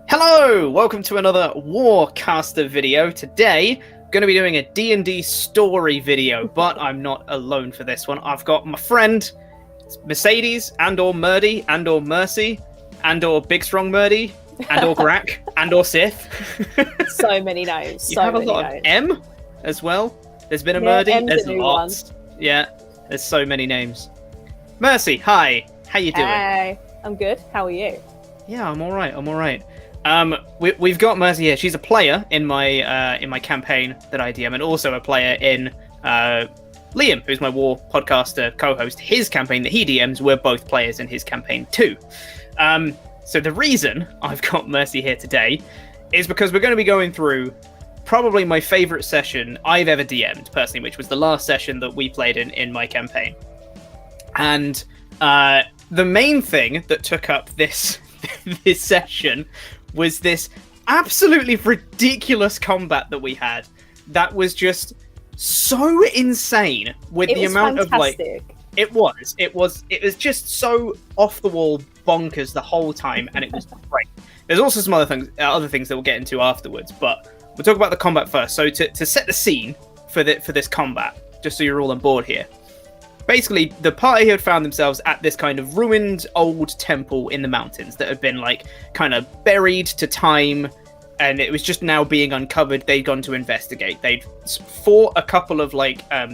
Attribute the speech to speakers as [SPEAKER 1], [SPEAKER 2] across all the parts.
[SPEAKER 1] Hello! Welcome to another Warcaster video. Today, I'm going to be doing a D&D story video, but I'm not alone for this one. I've got my friend, Mercedes, and/or Murdy, and/or Mercy, and/or Big Strong Murdy, and/or Grak, and/or Sith.
[SPEAKER 2] So many names.
[SPEAKER 1] You have a lot of M as well. There's been a Murdy.
[SPEAKER 2] M's
[SPEAKER 1] There's
[SPEAKER 2] a new
[SPEAKER 1] lots. Yeah, there's so many names. Mercy, hi. How you doing?
[SPEAKER 2] Hey, I'm good. How are you?
[SPEAKER 1] Yeah, I'm all right. We've got Mercy here. She's a player in my campaign that I DM, and also a player in Liam, who's my War podcaster co-host. His campaign that he DMs, we're both players in his campaign too. So the reason I've got Mercy here today is because we're going to be going through probably my favorite session I've ever DM'd personally, which was the last session that we played in my campaign. And the main thing that took up this this session was this absolutely ridiculous combat that we had that was just so insane with the amount
[SPEAKER 2] fantastic.
[SPEAKER 1] of it was just so off the wall bonkers the whole time, and it was great. There's also some other things that we'll get into afterwards, but we'll talk about the combat first. So to set the scene for this combat, just so you're all on board here. Basically, the party had found themselves at this kind of ruined old temple in the mountains that had been kind of buried to time, and it was just now being uncovered. They'd gone to investigate. They'd fought a couple of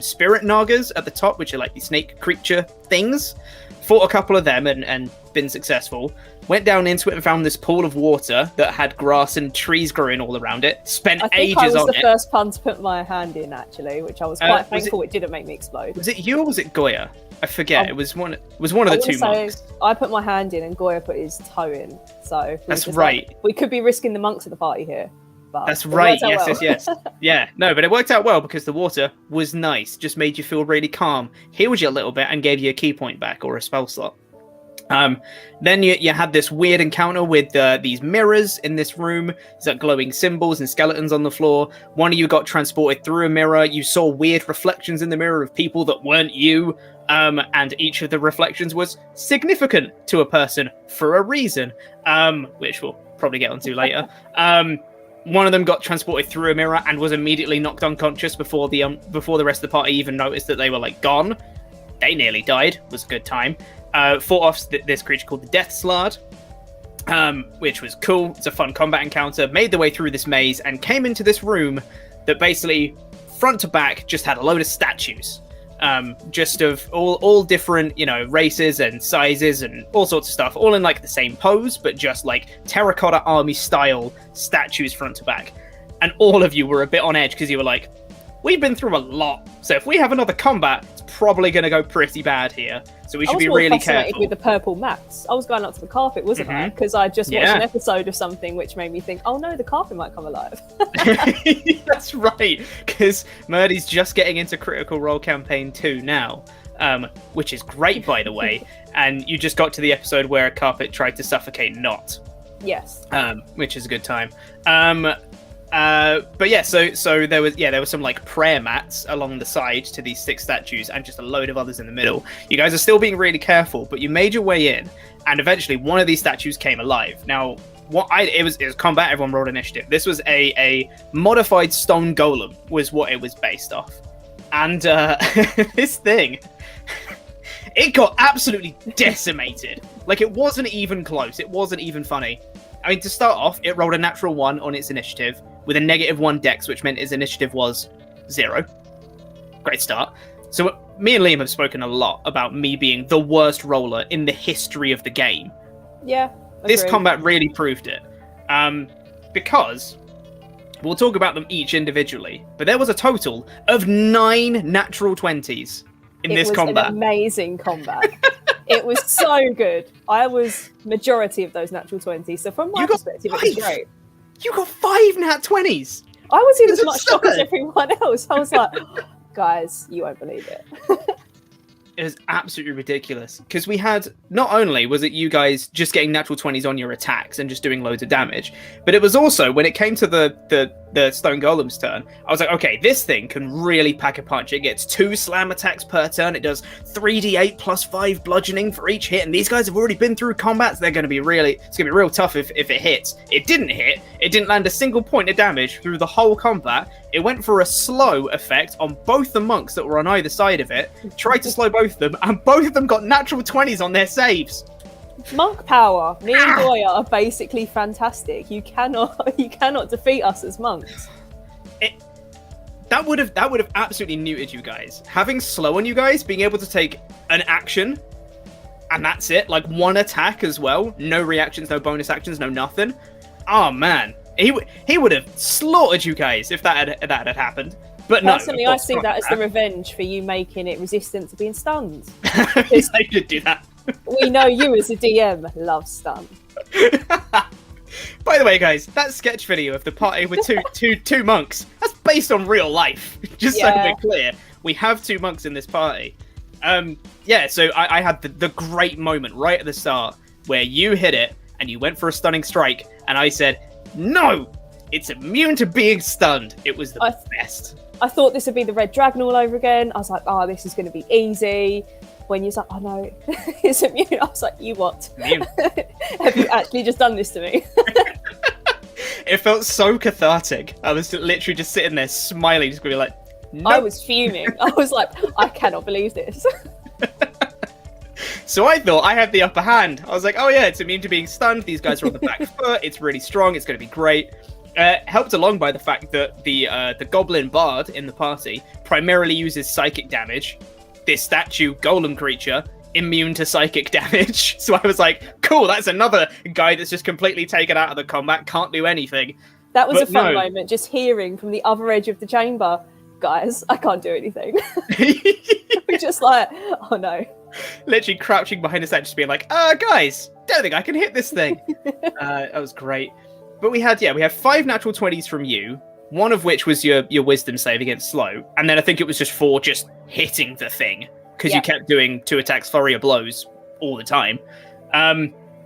[SPEAKER 1] spirit nagas at the top, which are like these snake creature things. Fought a couple of them and been successful. Went down into it and found this pool of water that had grass and trees growing all around it. Spent ages on it. I
[SPEAKER 2] was the first pun to put my hand in, actually, which I was quite thankful it didn't make me explode.
[SPEAKER 1] Was it you or was it Goya? I forget. It was one of the two monks.
[SPEAKER 2] I put my hand in and Goya put his toe in. So
[SPEAKER 1] that's right.
[SPEAKER 2] We could be risking the monks at the party here. But
[SPEAKER 1] that's right. Yes. Yeah. No, but it worked out well because the water was nice. Just made you feel really calm. Healed you a little bit and gave you a key point back or a spell slot. Then you had this weird encounter with these mirrors in this room. There's like glowing symbols and skeletons on the floor. One of you got transported through a mirror. You saw weird reflections in the mirror of people that weren't you. And each of the reflections was significant to a person for a reason, which we'll probably get onto later. One of them got transported through a mirror and was immediately knocked unconscious before the rest of the party even noticed that they were gone. They nearly died. It was a good time. Fought off this creature called the Death Slard, which was cool. It's a fun combat encounter. Made the way through this maze and came into this room that basically, front to back, just had a load of statues. Just of all different, races and sizes and all sorts of stuff, all in the same pose, but just terracotta army style statues front to back. And all of you were a bit on edge because you were like, we've been through a lot, so if we have another combat, it's probably going to go pretty bad here. So we should be really careful.
[SPEAKER 2] With the purple mats, I was going up to the carpet, wasn't I? Because I just watched an episode of something which made me think, oh no, the carpet might come alive.
[SPEAKER 1] That's right, because Murdy's just getting into Critical Role Campaign 2 now, which is great, by the way. And you just got to the episode where a carpet tried to suffocate Not.
[SPEAKER 2] Yes.
[SPEAKER 1] Which is a good time. But yeah, so there was some prayer mats along the side to these 6 statues and just a load of others in the middle. You guys are still being really careful, but you made your way in, and eventually one of these statues came alive. Now, it was combat. Everyone rolled initiative. This was a modified stone golem, was what it was based off, and this thing. It got absolutely decimated. It wasn't even close. It wasn't even funny. I mean, to start off, it rolled a natural 1 on its initiative with a -1 dex, which meant its initiative was 0. Great start. So me and Liam have spoken a lot about me being the worst roller in the history of the game.
[SPEAKER 2] Yeah.
[SPEAKER 1] This combat really proved it. Because we'll talk about them each individually, but there was a total of 9 natural 20s in this combat.
[SPEAKER 2] It was an amazing combat. It was so good. I was majority of those natural 20s, so from my perspective, it was great.
[SPEAKER 1] You got 5 nat 20s!
[SPEAKER 2] I was in as much shock as everyone else. I was like, guys, you won't believe it.
[SPEAKER 1] It was absolutely ridiculous. Because we had, not only was it you guys just getting natural 20s on your attacks and just doing loads of damage, but it was also, when it came to the the stone golem's turn, I was like, okay, this thing can really pack a punch. It gets 2 slam attacks per turn. It does 3d8 plus 5 bludgeoning for each hit. And these guys have already been through combats. It's going to be real tough if it hits. It didn't hit. It didn't land a single point of damage through the whole combat. It went for a slow effect on both the monks that were on either side of it. Tried to slow both of them, and both of them got natural 20s on their saves.
[SPEAKER 2] Monk power. Me and Goya are basically fantastic. You cannot defeat us as monks.
[SPEAKER 1] That would have absolutely neutered you guys. Having slow on you guys, being able to take an action, and that's it. Like 1 attack as well. No reactions, no bonus actions, no nothing. Oh man, he would have slaughtered you guys if that had happened. But no.
[SPEAKER 2] Personally, I see that as the revenge for you making it resistant to being stunned.
[SPEAKER 1] I did do that.
[SPEAKER 2] We know you as a DM love stun.
[SPEAKER 1] By the way, guys, that sketch video of the party with two monks, that's based on real life. Just so we're clear, we have 2 monks in this party. So I had the great moment right at the start where you hit it and you went for a stunning strike, and I said, no, it's immune to being stunned. It was the best. I
[SPEAKER 2] thought this would be the red dragon all over again. I was like, oh, this is going to be easy. When you're like, oh no, it's immune. I was like, you what? Have you actually just done this to me?
[SPEAKER 1] It felt so cathartic. I was literally just sitting there smiling, just going like, nope.
[SPEAKER 2] I was fuming. I was like, I cannot believe this.
[SPEAKER 1] So I thought I had the upper hand. I was like, oh yeah, it's immune to being stunned. These guys are on the back foot. It's really strong. It's going to be great. Helped along by the fact that the goblin bard in the party primarily uses psychic damage. This statue golem creature immune to psychic damage. So I was like, cool, that's another guy that's just completely taken out of the combat, can't do anything.
[SPEAKER 2] That was a fun moment, just hearing from the other edge of the chamber, guys, I can't do anything. We're just like, oh no.
[SPEAKER 1] Literally crouching behind the statue, just being like, guys, don't think I can hit this thing. That was great. But we had 5 natural 20s from you, one of which was your wisdom save against slow, and then I think it was just 4 just hitting the thing, because you kept doing 2 attacks, flurry of blows all the time.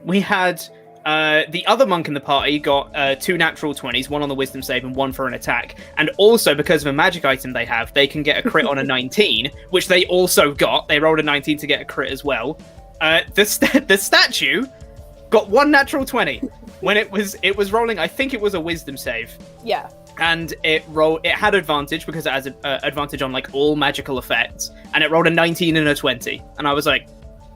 [SPEAKER 1] We had the other monk in the party got 2 natural 20s, 1 on the wisdom save and 1 for an attack, and also because of a magic item they have, they can get a crit on a 19, which they also got. They rolled a 19 to get a crit as well. The statue got 1 natural 20 when it was rolling. I think it was a wisdom save.
[SPEAKER 2] Yeah.
[SPEAKER 1] And it had advantage because it has advantage on like all magical effects, and it rolled a 19 and a 20. And I was like,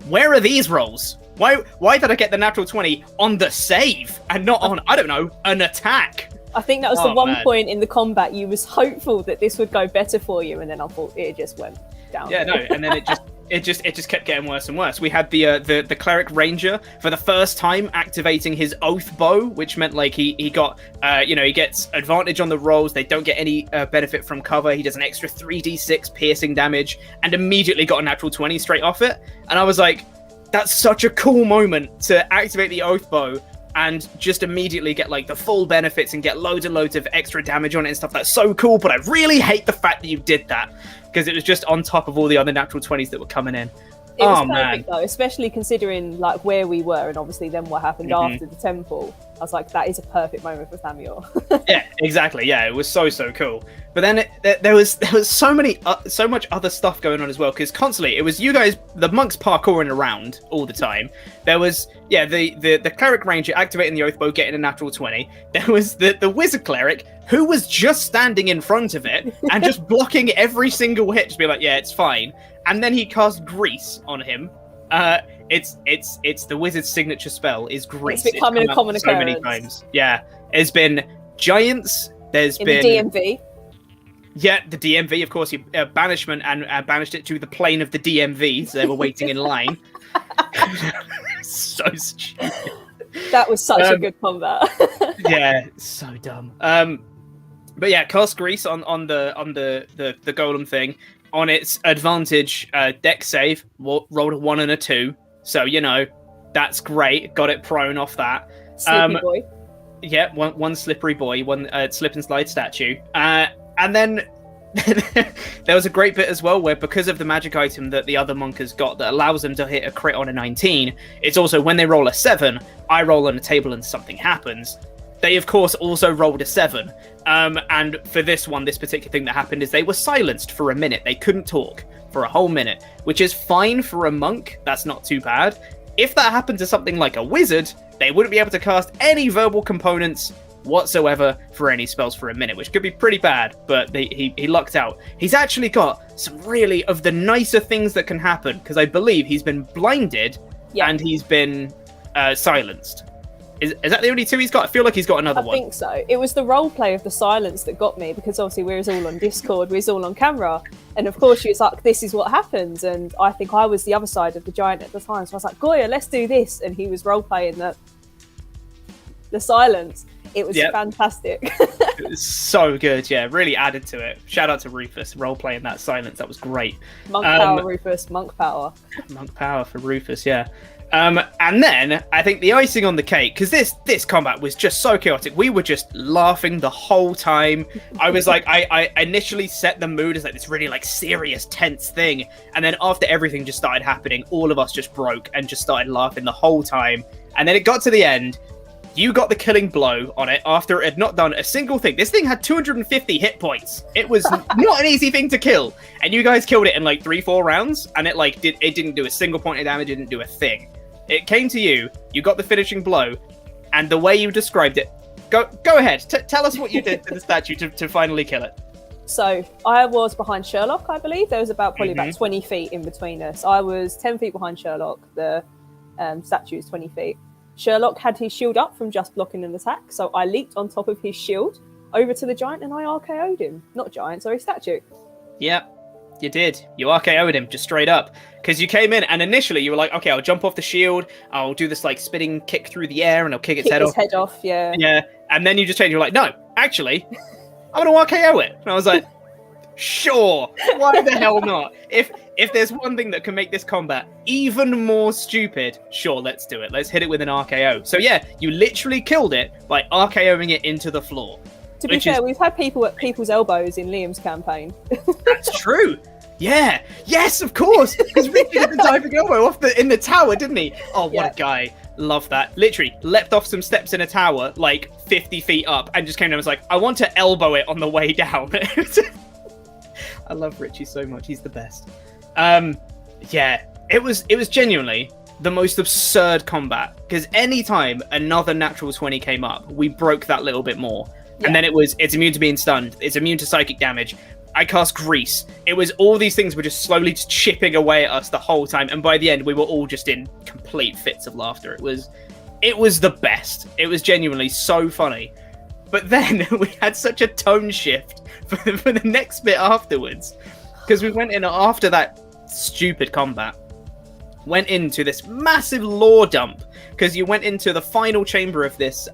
[SPEAKER 1] where are these rolls? Why did I get the natural 20 on the save and not on, I don't know, an attack?
[SPEAKER 2] I think that was the one point in the combat you was hopeful that this would go better for you, and then I thought it just went down.
[SPEAKER 1] Yeah, no, and then it just kept getting worse and worse. We had the cleric ranger for the first time activating his oath bow, which meant like he got he gets advantage on the rolls. They don't get any benefit from cover. He does an extra 3d6 piercing damage, and immediately got a natural 20 straight off it. And I was like, that's such a cool moment to activate the oath bow and just immediately get like the full benefits and get loads and loads of extra damage on it and stuff. That's so cool. But I really hate the fact that you did that, because it was just on top of all the other natural 20s that were coming in.
[SPEAKER 2] It was perfect though, especially considering like where we were and obviously then what happened after the temple. I was like, that is a perfect moment for Samuel.
[SPEAKER 1] Yeah, exactly. Yeah, it was so cool. But then there was so much other stuff going on as well, because constantly it was you guys, the monks parkouring around all the time. There was the cleric ranger activating the oath bow, getting a natural 20. There was the wizard cleric who was just standing in front of it and just blocking every single hit, just be like, yeah, it's fine. And then he cast grease on him. It's the wizard's signature spell is grease.
[SPEAKER 2] It's becoming a common occurrence.
[SPEAKER 1] So many times. Yeah. There's been giants. There's been
[SPEAKER 2] the DMV.
[SPEAKER 1] Yeah, the DMV, of course. He banishment and banished it to the plane of the DMV, so they were waiting in line. So stupid.
[SPEAKER 2] That was such a good combat.
[SPEAKER 1] Yeah, so dumb. But yeah, cast grease on the golem thing. On its advantage, dex save, rolled a 1 and a 2. So, that's great. Got it prone off that.
[SPEAKER 2] Slippery boy.
[SPEAKER 1] Yeah, one slippery boy, one slip and slide statue. And then there was a great bit as well where, because of the magic item that the other monk has got that allows them to hit a crit on a 19, it's also when they roll a 7, I roll on a table and something happens. They, of course, also rolled a 7. And for this particular thing that happened is they were silenced for a minute. They couldn't talk for a whole minute, which is fine for a monk. That's not too bad. If that happened to something like a wizard, they wouldn't be able to cast any verbal components whatsoever for any spells for a minute, which could be pretty bad, but he lucked out. He's actually got some really of the nicer things that can happen, because I believe he's been blinded and he's been silenced. Is that the only 2 he's got? I feel like he's got another one.
[SPEAKER 2] I think so. It was the role play of the silence that got me, because obviously we was all on Discord, we was all on camera, and of course she was like, this is what happens, and I think I was the other side of the giant at the time, so I was like, Goya, let's do this, and he was role playing the silence. It was fantastic.
[SPEAKER 1] It was so good, yeah. Really added to it. Shout out to Rufus, role playing that silence. That was great.
[SPEAKER 2] Monk power, Rufus. Monk power.
[SPEAKER 1] Monk power for Rufus, yeah. And then I think the icing on the cake, because this combat was just so chaotic. We were just laughing the whole time. I was like, I initially set the mood as like this really like serious, tense thing, and then after everything just started happening, all of us just broke and just started laughing the whole time. And then it got to the end. You got the killing blow on it after it had not done a single thing. This thing had 250 hit points. It was not an easy thing to kill. And you guys killed it in like 3-4 rounds, and it didn't do a single point of damage, it didn't do a thing. It came to you, you got the finishing blow, and the way you described it, go ahead, tell us what you did to the statue to finally kill it.
[SPEAKER 2] So I was behind Sherlock, I believe. There was about 20 feet in between us. I was 10 feet behind Sherlock. The statue is 20 feet. Sherlock had his shield up from just blocking an attack, so I leaped on top of his shield over to the giant and I RKO'd him. Not giant, sorry, statue.
[SPEAKER 1] Yep, you did. You RKO'd him just straight up. Because you came in and initially you were like, okay, I'll jump off the shield, I'll do this like spinning kick through the air and I'll kick its head off.
[SPEAKER 2] Yeah.
[SPEAKER 1] Yeah, and then you just changed, you were like, no, actually, I'm going to RKO it. And I was like, sure, why the hell not? If there's one thing that can make this combat even more stupid, sure, let's do it. Let's hit it with an RKO. So yeah, you literally killed it by RKOing it into the floor.
[SPEAKER 2] To be fair, we've had people at people's elbows in Liam's campaign.
[SPEAKER 1] That's true. Yeah. Yes, of course. Because Ricky did the diving elbow in the tower, didn't he? Oh, what a guy. Love that. Literally leapt off some steps in a tower, like 50 feet up, and just came down and was like, I want to elbow it on the way down. I love Richie so much. He's the best. Yeah, it was genuinely the most absurd combat, because anytime another natural 20 came up, we broke that little bit more. Yeah. And then it's immune to being stunned, it's immune to psychic damage. I cast Grease. It was all these things were just slowly chipping away at us the whole time, and by the end we were all just in complete fits of laughter. It was the best. It was genuinely so funny. But then we had such a tone shift for the next bit afterwards, because we went in after that stupid combat, went into this massive lore dump, because you went into the final chamber of this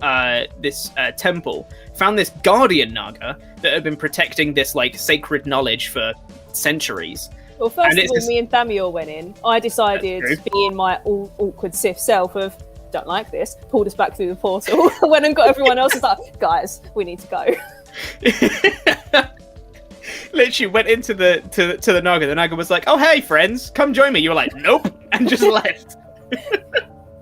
[SPEAKER 1] temple, found this guardian naga that had been protecting this like sacred knowledge for centuries.
[SPEAKER 2] Well, first of all, me and Thamiel went in. I decided, being my awkward Sith self of don't like this, pulled us back through the portal, went and got everyone else, was like, guys, we need to go.
[SPEAKER 1] Literally went into the Naga. The Naga was like, oh, hey, friends, come join me. You were like, nope, and just left.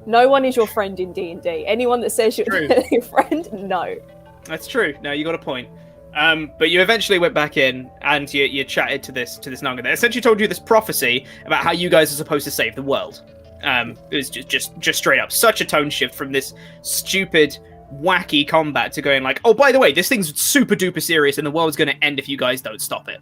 [SPEAKER 2] No one is your friend in D&D. Anyone that says you're your friend, no.
[SPEAKER 1] That's true. No, you got a point. But you eventually went back in and you chatted to this Naga that essentially told you this prophecy about how you guys are supposed to save the world. It was just straight up such a tone shift from this stupid, wacky combat to going like, oh, by the way, this thing's super duper serious and the world's going to end if you guys don't stop it.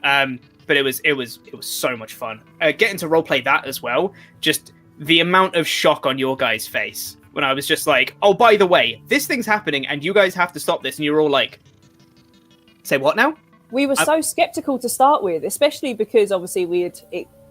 [SPEAKER 1] But it was so much fun. Getting to roleplay that as well, just the amount of shock on your guys' face when I was just like, oh, by the way, this thing's happening and you guys have to stop this, and you're all like, say what now?
[SPEAKER 2] We were so skeptical to start with, especially because obviously we had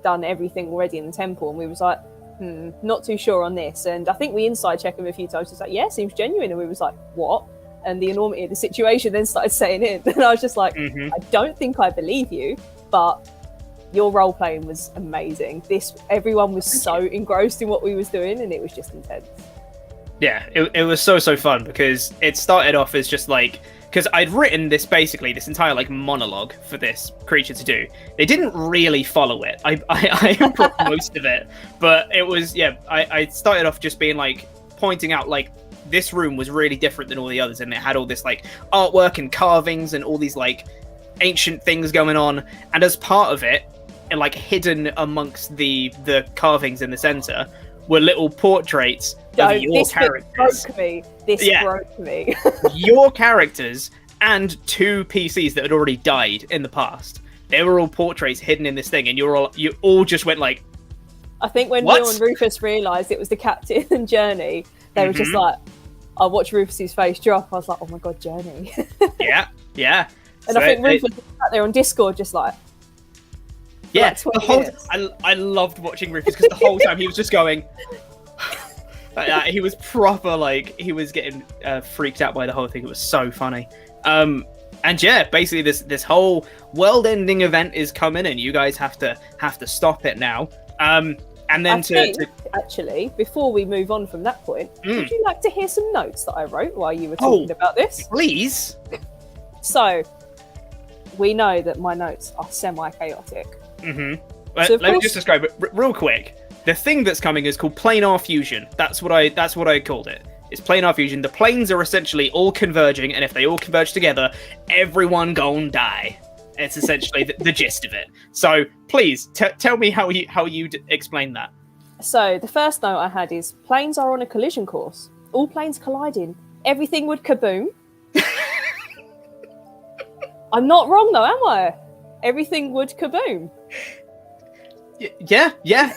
[SPEAKER 2] done everything already in the temple, and we was like, not too sure on this. And I think we inside checked him a few times. It's like, yeah, seems genuine. And we was like, what? And the enormity of the situation then started setting in. And I was just like, I don't think I believe you, but your role playing was amazing. Everyone was so engrossed in what we was doing, and it was just intense.
[SPEAKER 1] Yeah, it was so fun, because it started off as just like, because I'd written this entire like monologue for this creature to do. They didn't really follow it. I improv most of it, but it was, I started off just being like pointing out like this room was really different than all the others, and it had all this like artwork and carvings and all these like ancient things going on. And as part of it, and like hidden amongst the carvings in the center, were little portraits of your characters.
[SPEAKER 2] Broke me.
[SPEAKER 1] Your characters and 2 PCs that had already died in the past. They were all portraits hidden in this thing, and you all just went like.
[SPEAKER 2] I think when Neil and Rufus realised it was the captain and Journey, they were just like, I watched Rufus's face drop. I was like, oh my god, Journey.
[SPEAKER 1] yeah.
[SPEAKER 2] And so I think Rufus was sat there on Discord just like.
[SPEAKER 1] Yeah, the whole I loved watching Rufus because the whole time he was just going. He was proper like he was getting freaked out by the whole thing. It was so funny. And yeah, basically this whole world-ending event is coming, and you guys have to stop it now. And then
[SPEAKER 2] actually, before we move on from that point, would you like to hear some notes that I wrote while you were talking about this?
[SPEAKER 1] Please.
[SPEAKER 2] So, we know that my notes are semi-chaotic.
[SPEAKER 1] So let me just describe it real quick. The thing that's coming is called Planar Fusion. That's what I called it. It's Planar Fusion. The planes are essentially all converging, and if they all converge together, everyone gon' die. It's essentially the gist of it. So please tell me how you explain that.
[SPEAKER 2] So the first note I had is planes are on a collision course. All planes colliding. Everything would kaboom. I'm not wrong though, am I? Everything would kaboom.
[SPEAKER 1] Yeah.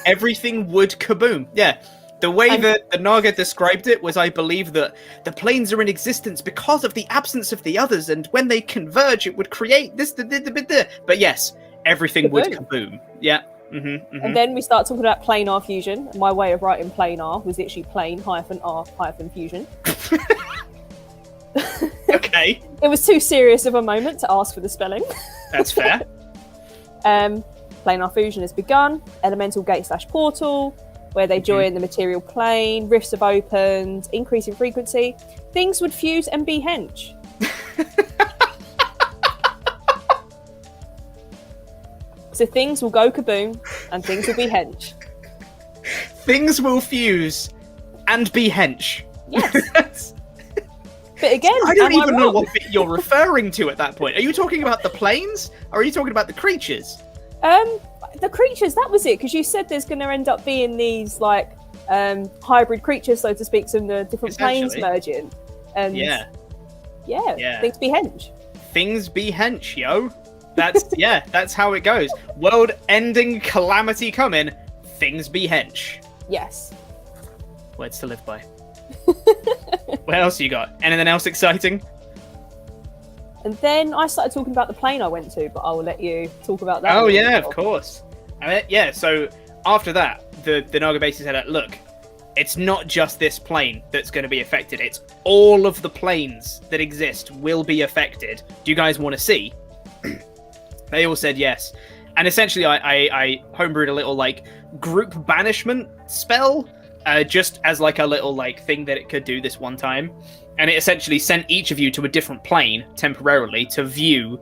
[SPEAKER 1] Everything would kaboom. Yeah. The way that the Naga described it was, I believe, that the planes are in existence because of the absence of the others, and when they converge, it would create this. But yes, everything would kaboom. Yeah.
[SPEAKER 2] And then we start talking about planar fusion. My way of writing planar was literally plane-r-fusion.
[SPEAKER 1] Okay.
[SPEAKER 2] It was too serious of a moment to ask for the spelling.
[SPEAKER 1] That's fair.
[SPEAKER 2] Planar fusion has begun. Elemental gate/portal. Where they join the material plane, rifts have opened, increase in frequency, things would fuse and be hench. So things will go kaboom and things will be hench.
[SPEAKER 1] Things will fuse and be hench.
[SPEAKER 2] Yes. But again,
[SPEAKER 1] I don't even know what bit you're referring to at that point. Are you talking about the planes or are you talking about the creatures?
[SPEAKER 2] The creatures, that was it, because you said there's going to end up being these like hybrid creatures, so to speak, some the different planes merging. And yeah, things be hench.
[SPEAKER 1] Things be hench, yo. That's that's how it goes. World-ending calamity coming. Things be hench.
[SPEAKER 2] Yes.
[SPEAKER 1] Words to live by. What else you got? Anything else exciting?
[SPEAKER 2] And then I started talking about the plane I went to, but I will let you talk about that.
[SPEAKER 1] Oh yeah, of course. So after that, the Naga basically said, look, it's not just this plane that's going to be affected. It's all of the planes that exist will be affected. Do you guys want to see? They all said yes. And essentially, I homebrewed a little like group banishment spell, just as like a little like thing that it could do this one time. And it essentially sent each of you to a different plane temporarily to view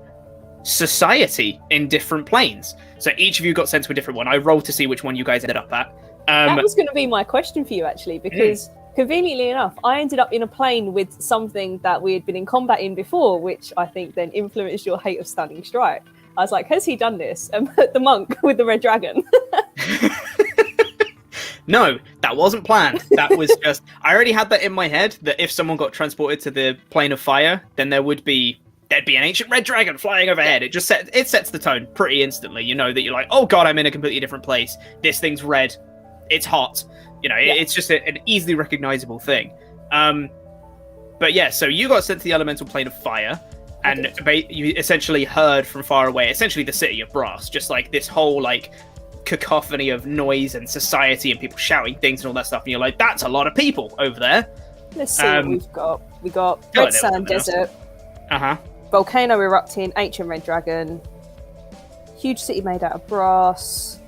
[SPEAKER 1] society in different planes. So each of you got sent to a different one. I rolled to see which one you guys ended up at.
[SPEAKER 2] That was going to be my question for you, actually, because conveniently enough, I ended up in a plane with something that we had been in combat in before, which I think then influenced your hate of Stunning Strike. I was like, has he done this? The monk with the red dragon.
[SPEAKER 1] No, that wasn't planned. That was just... I already had that in my head, that if someone got transported to the plane of fire, then there'd be an ancient red dragon flying overhead. It sets the tone pretty instantly. You know that you're like, oh god, I'm in a completely different place. This thing's red. It's hot. You know, it's just an easily recognizable thing. But yeah, so you got sent to the elemental plane of fire, and you essentially heard from far away, essentially the city of Brass, just like this whole like cacophony of noise and society and people shouting things and all that stuff. And you're like, that's a lot of people over there.
[SPEAKER 2] Let's see what we've got. We got Red Sand Desert. Volcano erupting, ancient red dragon. Huge city made out of brass.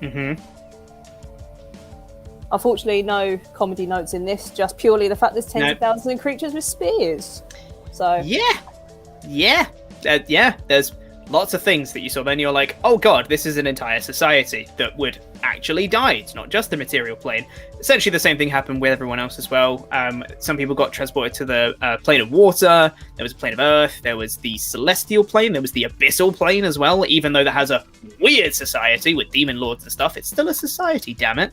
[SPEAKER 2] Unfortunately, no comedy notes in this, just purely the fact there's tens of thousands of creatures with spears. So
[SPEAKER 1] yeah. There's lots of things that you saw. Then you're like, oh god, this is an entire society that would actually die. It's not just the material plane. Essentially the same thing happened with everyone else as well. Some people got transported to the plane of water. There was a plane of earth. There was the celestial plane. There was the abyssal plane as well. Even though that has a weird society with demon lords and stuff, it's still a society, damn it.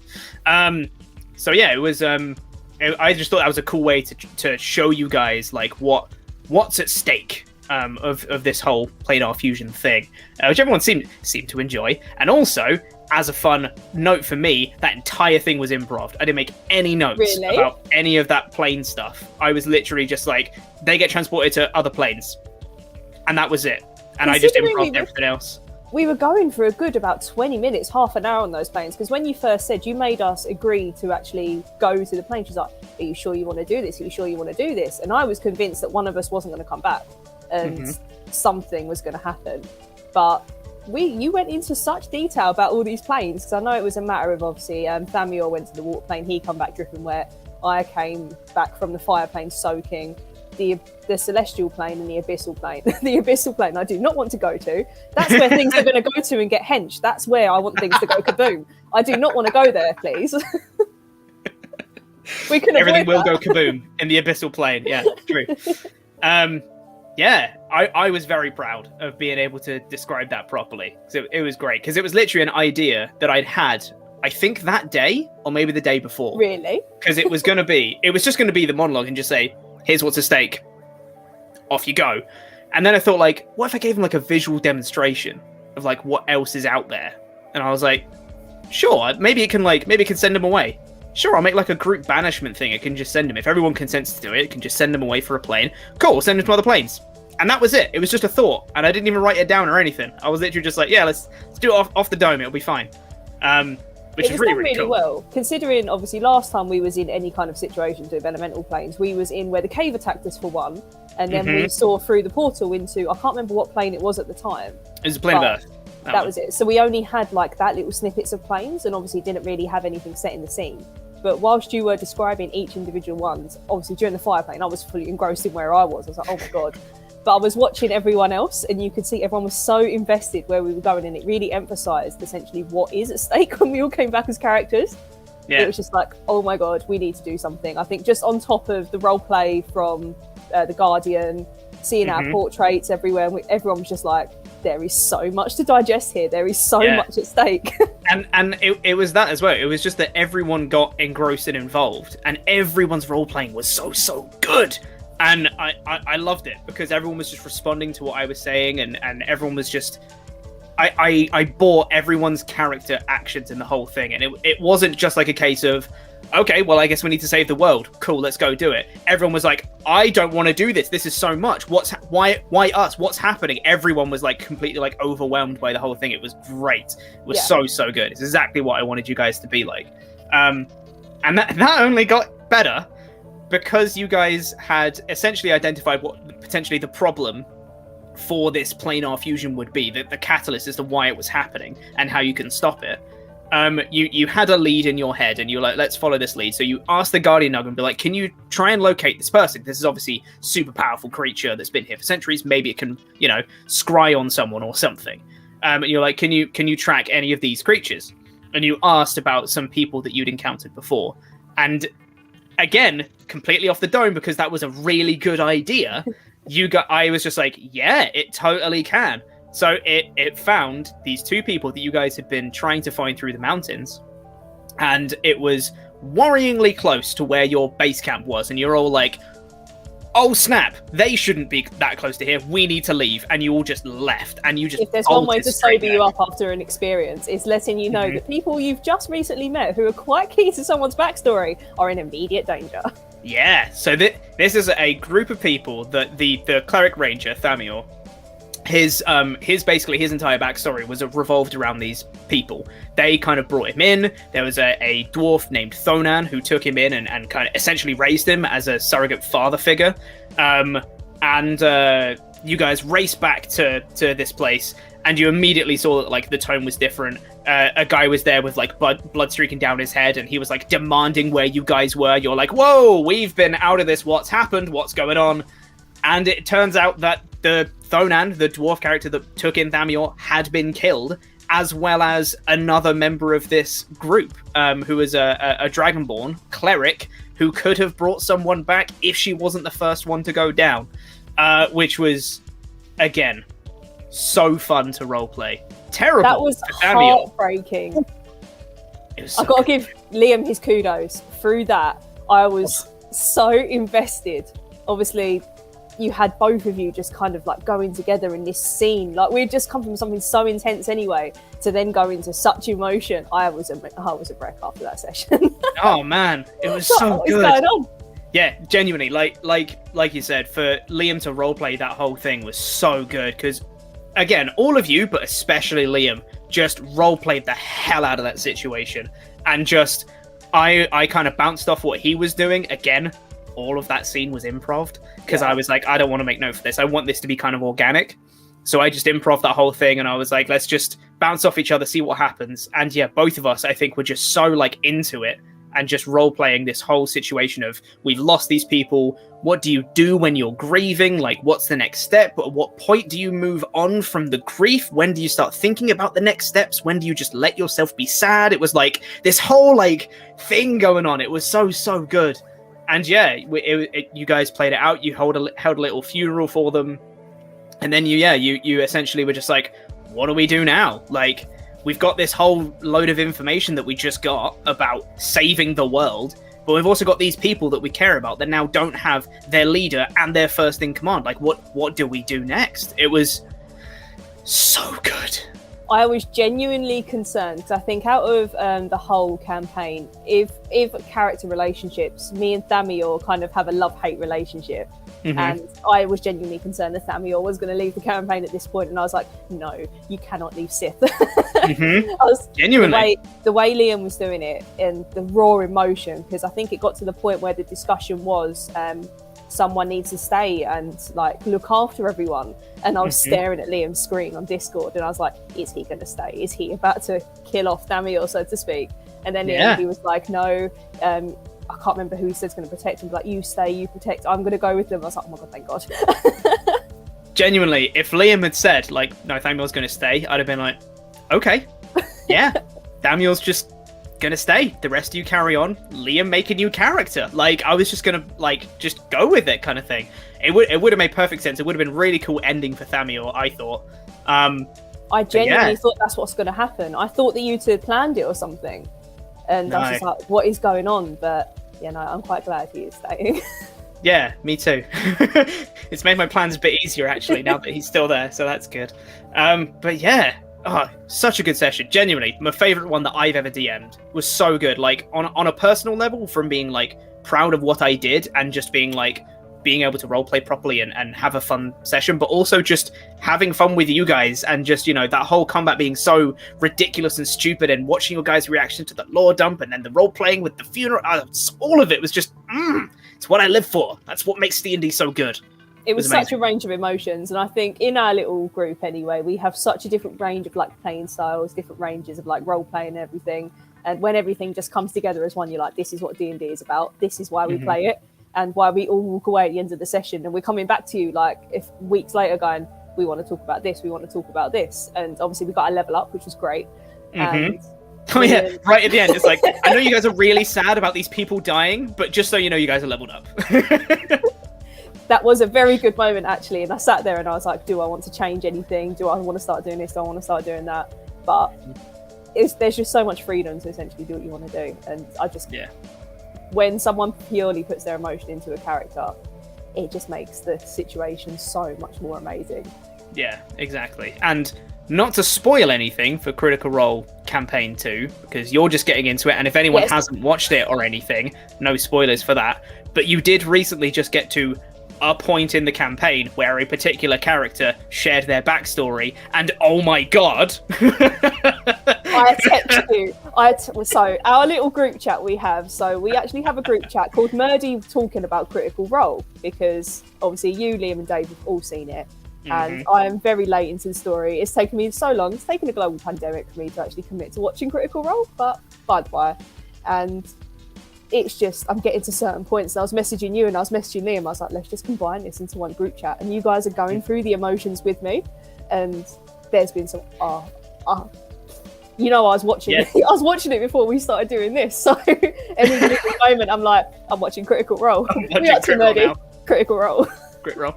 [SPEAKER 1] So yeah, it was I just thought that was a cool way to show you guys like what's at stake of this whole planar fusion thing, which everyone seemed to enjoy. And also, as a fun note for me, that entire thing was improv. I didn't make any notes about any of that plane stuff. I was literally just like, they get transported to other planes, and that was it. And I just improv everything else.
[SPEAKER 2] We were going for a good about 20 minutes, half an hour on those planes, because when you first said you made us agree to actually go to the plane, she's like, are you sure you want to do this? Are you sure you want to do this? And I was convinced that one of us wasn't going to come back and something was going to happen. But you went into such detail about all these planes, because I know it was a matter of, obviously, Thamior went to the water plane, he come back dripping wet, I came back from the fire plane soaking. The celestial plane and the abyssal plane. The abyssal plane I do not want to go to. That's where things are going to go to and get henched. That's where I want things to go kaboom. I do not want to go there, please. We can
[SPEAKER 1] Everything will go kaboom in the abyssal plane. Yeah, true. Yeah, I was very proud of being able to describe that properly. So it was great, because it was literally an idea that I'd had, I think that day, or maybe the day before.
[SPEAKER 2] Really?
[SPEAKER 1] Because it was just going to be the monologue and just say, here's what's at stake. Off you go. And then I thought, like, what if I gave him like a visual demonstration of like what else is out there? And I was like, sure, maybe it can send him away. Sure, I'll make like a group banishment thing. It can just send him. If everyone consents to do it, it can just send him away for a plane. Cool, send him to other planes. And that was it. It was just a thought. And I didn't even write it down or anything. I was literally just like, yeah, let's do it off the dome. It'll be fine. Which is really cool.
[SPEAKER 2] Well, considering obviously last time we was in any kind of situation to elemental planes, we was in where the cave attacked us for one, and then we saw through the portal into, I can't remember what plane it was at the time.
[SPEAKER 1] It was a plane of Earth.
[SPEAKER 2] That was it. So we only had like that little snippets of planes, and obviously didn't really have anything set in the scene. But whilst you were describing each individual ones, obviously during the fire plane, I was fully engrossed in where I was. I was like, oh my god. But I was watching everyone else, and you could see everyone was so invested where we were going, and it really emphasised essentially what is at stake when we all came back as characters. Yeah. It was just like, oh my god, we need to do something. I think just on top of the role play from The Guardian, seeing our portraits everywhere, everyone was just like, there is so much to digest here. There is so much at stake.
[SPEAKER 1] and it was that as well. It was just that everyone got engrossed and involved, and everyone's role playing was so good. And I loved it, because everyone was just responding to what I was saying, and everyone was just... I bought everyone's character actions in the whole thing, and it wasn't just like a case of, okay, well, I guess we need to save the world. Cool, let's go do it. Everyone was like, I don't want to do this. This is so much. Why us? What's happening? Everyone was like completely like overwhelmed by the whole thing. It was great. It was so good. It's exactly what I wanted you guys to be like. And that only got better, because you guys had essentially identified what potentially the problem for this planar fusion would be, the catalyst as to why it was happening and how you can stop it. You had a lead in your head, and you were like, let's follow this lead. So you asked the Guardian Nug and be like, can you try and locate this person? This is obviously super powerful creature that's been here for centuries. Maybe it can, scry on someone or something. And you're like, can you track any of these creatures? And you asked about some people that you'd encountered before. And again, completely off the dome, because that was a really good idea. I was just like, yeah, it totally can. So it found these two people that you guys had been trying to find through the mountains, and it was worryingly close to where your base camp was, and you're all like, oh snap, they shouldn't be that close to here, we need to leave. And you all just left, and you just...
[SPEAKER 2] If there's one way to sober you up after an experience, it's letting you know that people you've just recently met who are quite key to someone's backstory are in immediate danger. Yeah,
[SPEAKER 1] so this is a group of people that the cleric ranger, Thamior, his entire backstory was revolved around these people. They kind of brought him in. There was a dwarf named Thonan who took him in and kind of essentially raised him as a surrogate father figure. And you guys raced back to this place, and you immediately saw that like the tone was different. A guy was there with like blood streaking down his head, and he was like demanding where you guys were. You're like, whoa, we've been out of this. What's happened? What's going on? And it turns out that the Thonan, the dwarf character that took in Thamior, had been killed, as well as another member of this group, who was a Dragonborn cleric who could have brought someone back if she wasn't the first one to go down, which was, again, so fun to roleplay. Terrible.
[SPEAKER 2] That was heartbreaking.
[SPEAKER 1] So
[SPEAKER 2] I've got to give Liam his kudos. Through that, I was so invested. Obviously, you had both of you just kind of like going together in this scene. Like, we'd just come from something so intense anyway, to then go into such emotion. I was a wreck after that session.
[SPEAKER 1] Oh man, it was so good. What's going on? Yeah, genuinely, like you said, for Liam to roleplay that whole thing was so good, because again, all of you, but especially Liam, just roleplayed the hell out of that situation, and just I kind of bounced off what he was doing. Again, all of that scene was improv, because I was like, I don't want to make note for this. I want this to be kind of organic. So I just improv that whole thing, and I was like, let's just bounce off each other, see what happens. And yeah, both of us, I think, were just so like into it, and just role-playing this whole situation of, we've lost these people, what do you do when you're grieving? Like, what's the next step? At what point do you move on from the grief? When do you start thinking about the next steps? When do you just let yourself be sad? It was like this whole like thing going on. It was so good. And yeah, you guys played it out. You held a little funeral for them. And then you essentially were just like, what do we do now? Like, we've got this whole load of information that we just got about saving the world, but we've also got these people that we care about that now don't have their leader and their first in command. Like, what do we do next? It was so good.
[SPEAKER 2] I was genuinely concerned, because I think out of the whole campaign, if character relationships, me and Thamior kind of have a love-hate relationship. Mm-hmm. And I was genuinely concerned that Thamior was going to leave the campaign at this point, and I was like, no, you cannot leave Sith.
[SPEAKER 1] Mm-hmm. I was genuinely
[SPEAKER 2] the way Liam was doing it, and the raw emotion, because I think it got to the point where the discussion was someone needs to stay and like look after everyone, and I was staring at Liam's screen on Discord, and I was like, is he going to stay? Is he about to kill off Thamior, so to speak? And then he was like, no, I can't remember who he said's going to protect him, but like, you stay, you protect, I'm going to go with them. I was like, oh my god, thank god.
[SPEAKER 1] Genuinely, if Liam had said like, no, Thamior's going to stay, I'd have been like, okay, yeah, Thamior's just going to stay, the rest of you carry on, Liam make a new character. Like, I was just going to like just go with it, kind of thing. It would have made perfect sense. It would have been really cool ending for Thamior, I thought.
[SPEAKER 2] I genuinely thought that's what's going to happen. I thought that you two had planned it or something, and I was just like, what is going on? But I'm quite glad he is staying.
[SPEAKER 1] Yeah, me too. It's made my plans a bit easier, actually, now that he's still there, so that's good. But yeah, such a good session. Genuinely, my favourite one that I've ever DM'd. Was so good. Like, on a personal level, from being, like, proud of what I did, and just being, like, being able to roleplay properly and have a fun session, but also just having fun with you guys, and just, that whole combat being so ridiculous and stupid, and watching your guys' reaction to the lore dump, and then the role-playing with the funeral, all of it was just, it's what I live for. That's what makes D&D so good.
[SPEAKER 2] It was such a range of emotions, and I think in our little group anyway, we have such a different range of like playing styles, different ranges of like role-playing and everything, and when everything just comes together as one, you're like, this is what D&D is about, this is why we play it, and why we all walk away at the end of the session, and we're coming back to you like if weeks later going, we want to talk about this, we want to talk about this. And obviously we got a level up, which was great. And
[SPEAKER 1] oh yeah, right at the end, it's like, I know you guys are really sad about these people dying, but just so you know, you guys are leveled up.
[SPEAKER 2] That was a very good moment, actually, and I sat there and I was like, do I want to change anything? Do I want to start doing this? Do I want to start doing that? But there's just so much freedom to essentially do what you want to do, and I just when someone purely puts their emotion into a character, it just makes the situation so much more amazing. Yeah,
[SPEAKER 1] exactly. And not to spoil anything for Critical Role Campaign 2, because you're just getting into it, and if anyone hasn't watched it or anything, no spoilers for that, but you did recently just get to a point in the campaign where a particular character shared their backstory, and oh my god!
[SPEAKER 2] I text you. So our little group chat we actually have a group chat called Murdy Talking About Critical Role, because obviously you, Liam and Dave have all seen it, and I am very late into the story. It's taken me so long. It's taken a global pandemic for me to actually commit to watching Critical Role, but by the way. And it's just, I'm getting to certain points. And I was messaging you and I was messaging Liam. I was like, let's just combine this into one group chat. And you guys are going through the emotions with me. And there's been some, you know, I was watching it. I was watching it before we started doing this. So any given moment, I'm like, I'm watching Critical Role. Critical Role.
[SPEAKER 1] Crit Roll.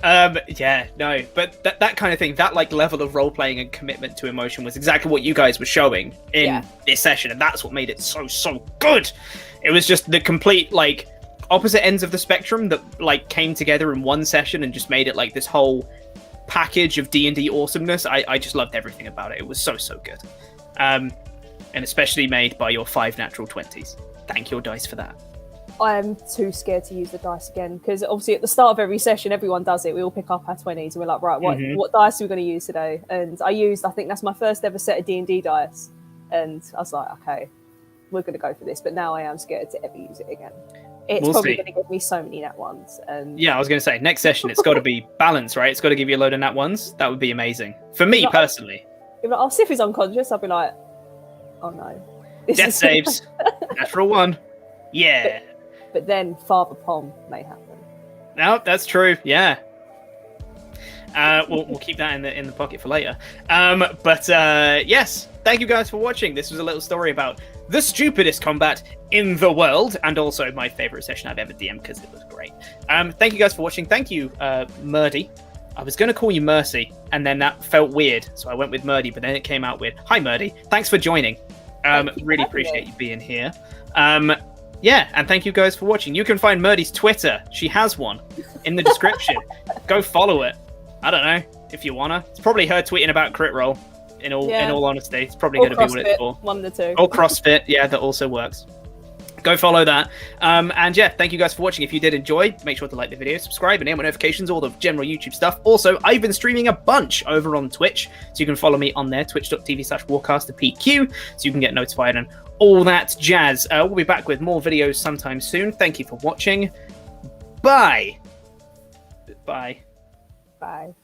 [SPEAKER 1] Yeah, no, but that kind of thing, that like level of role playing and commitment to emotion was exactly what you guys were showing in this session, and that's what made it so good. It was just the complete like opposite ends of the spectrum that like came together in one session and just made it like this whole package of D&D awesomeness. I just loved everything about it. It was so good, and especially made by your 5 natural 20s. Thank your dice for that.
[SPEAKER 2] I'm too scared to use the dice again, because obviously at the start of every session everyone does it. We all pick up our 20s and we're like, right, what dice are we going to use today? And I think that's my first ever set of D&D dice, and I was like, okay, we're going to go for this. But now I am scared to ever use it again. It's probably going to give me so many nat ones. And
[SPEAKER 1] yeah, I was going to say, next session it's got to be balanced, right? It's got to give you a load of nat ones. That would be amazing for me personally.
[SPEAKER 2] If like, see if he's unconscious, I'll be like, oh no,
[SPEAKER 1] death saves. Natural 1. Yeah.
[SPEAKER 2] But then Father Pom may happen.
[SPEAKER 1] No, that's true. Yeah. We'll keep that in the pocket for later. But yes, thank you guys for watching. This was a little story about the stupidest combat in the world, and also my favorite session I've ever DM'd because it was great. Thank you guys for watching. Thank you, Murdy. I was going to call you Mercy, and then that felt weird, so I went with Murdy, but then it came out weird. Hi, Murdy. Thanks for joining. Really appreciate you being here. Yeah, and thank you guys for watching. You can find Murdy's Twitter. She has one in the description. Go follow it. I don't know if you wanna. It's probably her tweeting about Crit Roll. In all honesty, it's probably going to be what it's for.
[SPEAKER 2] One of the two.
[SPEAKER 1] Or CrossFit, yeah, that also works. Go follow that. And yeah, thank you guys for watching. If you did enjoy, make sure to like the video, subscribe, and enable notifications, all the general YouTube stuff. Also, I've been streaming a bunch over on Twitch, so you can follow me on there, twitch.tv/warcasterpq, so you can get notified and all that jazz. We'll be back with more videos sometime soon. Thank you for watching. Bye. Bye.
[SPEAKER 2] Bye.